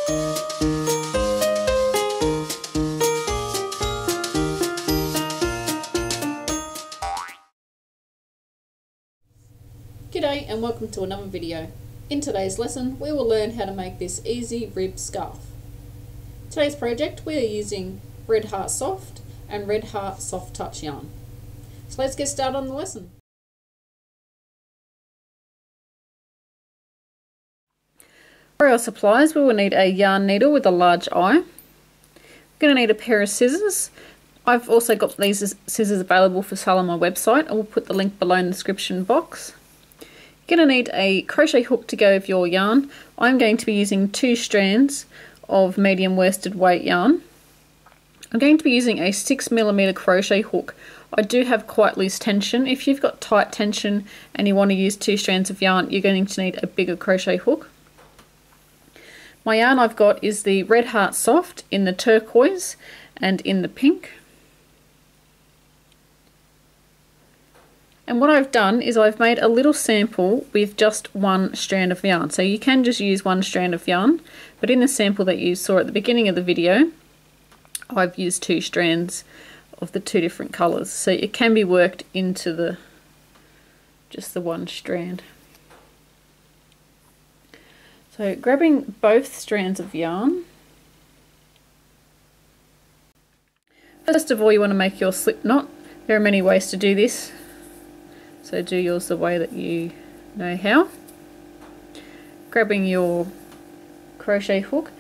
G'day and welcome to another video. In today's lesson we will learn how to make this easy rib scarf. Today's project we are using Red Heart Soft and Red Heart Soft Touch yarn. So let's get started on the lesson. For our supplies we will need a yarn needle with a large eye. We're going to need a pair of scissors. I've also got these scissors available for sale on my website. I will put the link below in the description box. You're going to need a crochet hook to go with your yarn. I'm going to be using 2 strands of medium worsted weight yarn. I'm going to be using a 6mm crochet hook. I do have quite loose tension. If you've got tight tension and you want to use 2 strands of yarn, you're going to need a bigger crochet hook. My yarn I've got is the Red Heart Soft in the turquoise and in the pink. And what I've done is I've made a little sample with just 1 strand of yarn. So you can just use 1 strand of yarn, but in the sample that you saw at the beginning of the video, I've used 2 strands of the 2 different colours. So it can be worked into just the 1 strand. So grabbing both strands of yarn, first of all you want to make your slip knot. There are many ways to do this. So do yours the way that you know how. Grabbing your crochet hook.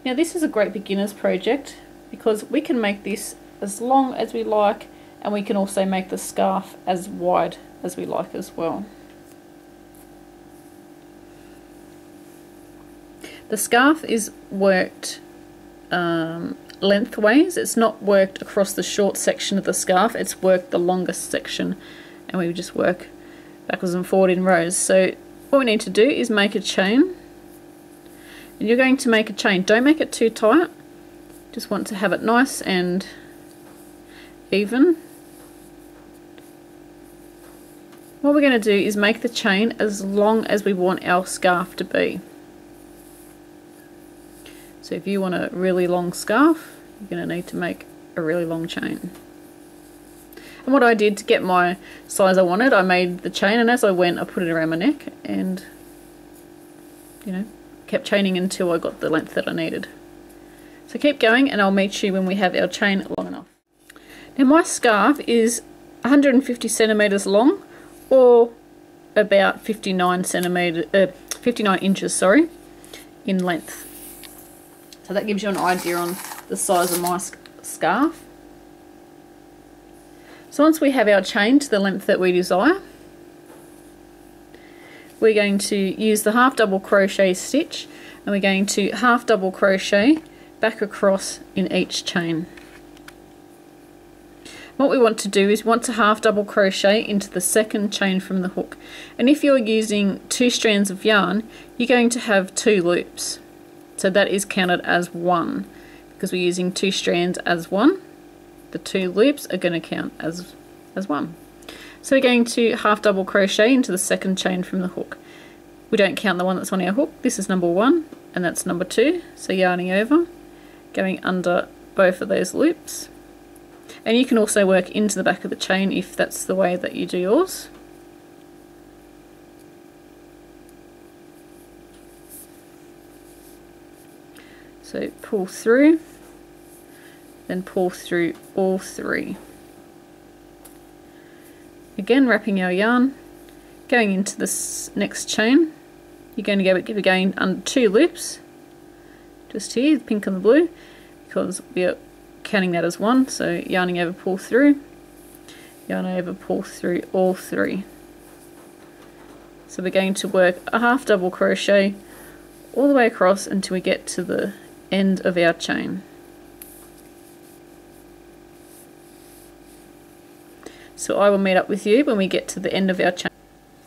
Now this is a great beginner's project because we can make this as long as we like, and we can also make the scarf as wide as we like as well. The scarf is worked lengthways. It's not worked across the short section of the scarf, it's worked the longest section. And we just work backwards and forward in rows. So what we need to do is make a chain. And you're going to make a chain. Don't make it too tight. Just want to have it nice and even. What we're going to do is make the chain as long as we want our scarf to be. So if you want a really long scarf, you're going to need to make a really long chain. And what I did to get my size I wanted, I made the chain, and as I went I put it around my neck and, you know, kept chaining until I got the length that I needed. So keep going and I'll meet you when we have our chain long enough. Now my scarf is 150 centimeters long, or about 59 inches, sorry, in length. So that gives you an idea on the size of my scarf. So once we have our chain to the length that we desire, we're going to use the half double crochet stitch, and we're going to half double crochet back across in each chain. What we want to do is we want to half double crochet into the second chain from the hook. And if you're using 2 strands of yarn, you're going to have 2 loops. So that is counted as 1 because we're using 2 strands as 1. The 2 loops are going to count as 1. So we're going to half double crochet into the second chain from the hook. We don't count the one that's on our hook. This is number 1 and that's number 2. So yarning over, going under both of those loops. And you can also work into the back of the chain if that's the way that you do yours. So pull through, then pull through all 3. Again wrapping our yarn, going into this next chain. You're going to give again under 2 loops, just here, the pink and the blue, because we are counting that as 1. So yarning over, pull through, yarn over, pull through all 3. So we're going to work a half double crochet all the way across until we get to the end of our chain. So I will meet up with you when we get to the end of our chain.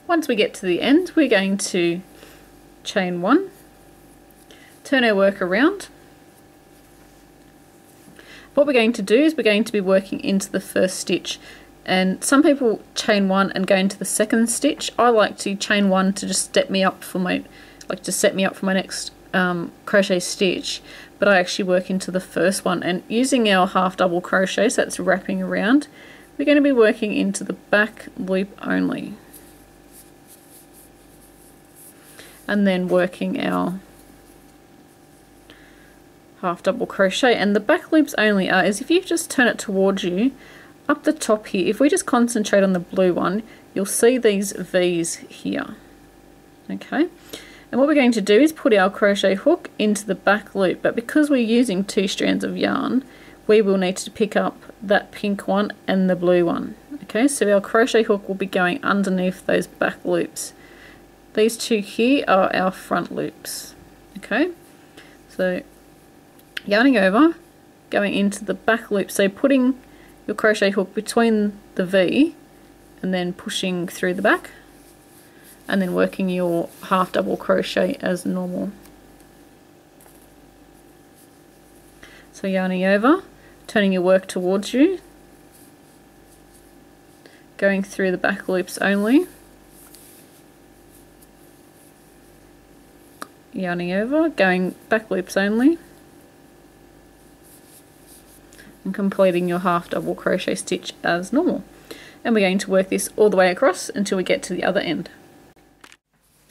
Once we get to the end, we're going to chain 1, turn our work around. What we're going to do is we're going to be working into the first stitch, and some people chain 1 and go into the second stitch. I like to chain 1 to just set me up for my next crochet stitch, but I actually work into the first one, and using our half double crochet, so that's wrapping around, we're going to be working into the back loop only, and then working our half double crochet. And the back loops only are, is if you just turn it towards you, up the top here, if we just concentrate on the blue one, you'll see these V's here. Okay, and what we're going to do is put our crochet hook into the back loop, but because we're using 2 strands of yarn, we will need to pick up that pink one and the blue one. Okay, so our crochet hook will be going underneath those back loops. These 2 here are our front loops. Okay, so yarning over, going into the back loop, so putting your crochet hook between the V and then pushing through the back, and then working your half double crochet as normal. So yarning over, turning your work towards you, going through the back loops only, yarning over, going back loops only, and completing your half double crochet stitch as normal. And we're going to work this all the way across until we get to the other end.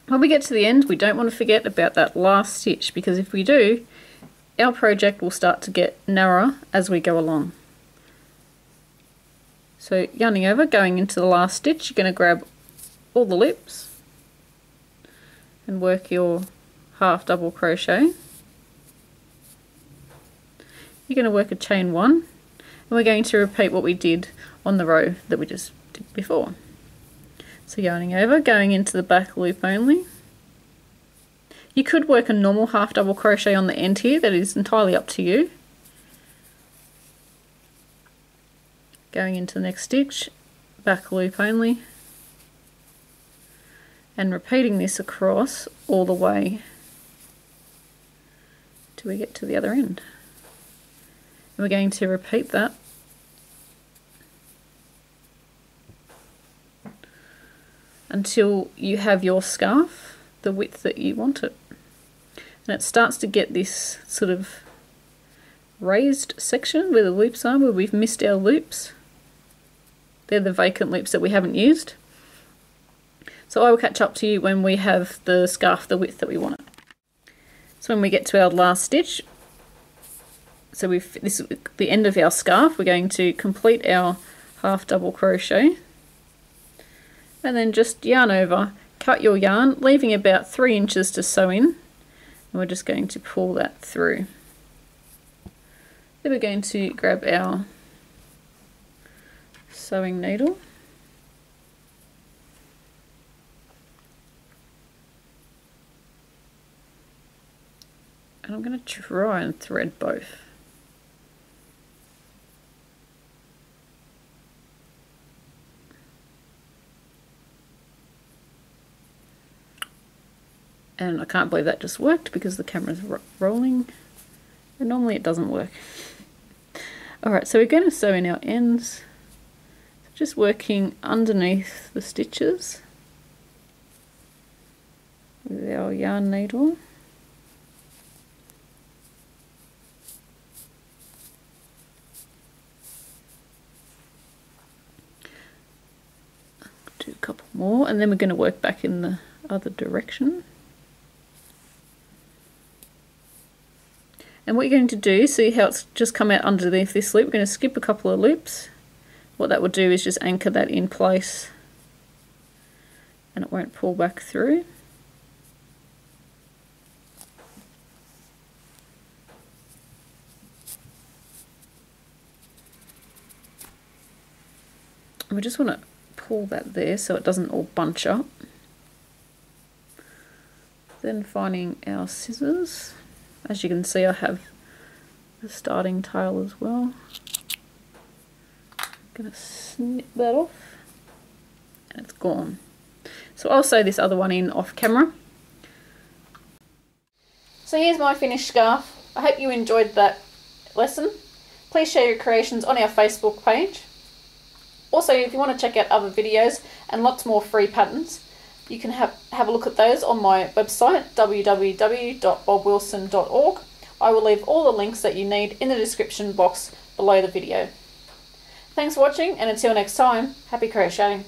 When we get to the end, we don't want to forget about that last stitch, because if we do, our project will start to get narrower as we go along. So yarning over, going into the last stitch, you're going to grab all the loops and work your half double crochet. You're going to work a chain 1, and we're going to repeat what we did on the row that we just did before. So yarning over, going into the back loop only. You could work a normal half double crochet on the end here, that is entirely up to you. Going into the next stitch, back loop only, and repeating this across all the way till we get to the other end. We're going to repeat that until you have your scarf the width that you want it. And it starts to get this sort of raised section where the loops are, where we've missed our loops. They're the vacant loops that we haven't used. So I will catch up to you when we have the scarf the width that we want it. So when we get to our last stitch, so this is the end of our scarf, we're going to complete our half double crochet, and then just yarn over, cut your yarn, leaving about 3 inches to sew in, and we're just going to pull that through. Then we're going to grab our sewing needle, and I'm going to try and thread both. And I can't believe that just worked because the camera's rolling, and normally it doesn't work. Alright, so we're going to sew in our ends, just working underneath the stitches with our yarn needle. Do a couple more, and then we're going to work back in the other direction. And what you're going to do, see how it's just come out underneath this loop, we're going to skip a couple of loops. What that will do is just anchor that in place, and it won't pull back through. And we just want to pull that there so it doesn't all bunch up. Then finding our scissors. As you can see, I have the starting tail as well. I'm going to snip that off, and it's gone. So I'll sew this other one in off camera. So here's my finished scarf. I hope you enjoyed that lesson. Please share your creations on our Facebook page. Also, if you want to check out other videos and lots more free patterns, You can have a look at those on my website, www.bobwilson.org. I will leave all the links that you need in the description box below the video. Thanks for watching, and until next time, happy crocheting!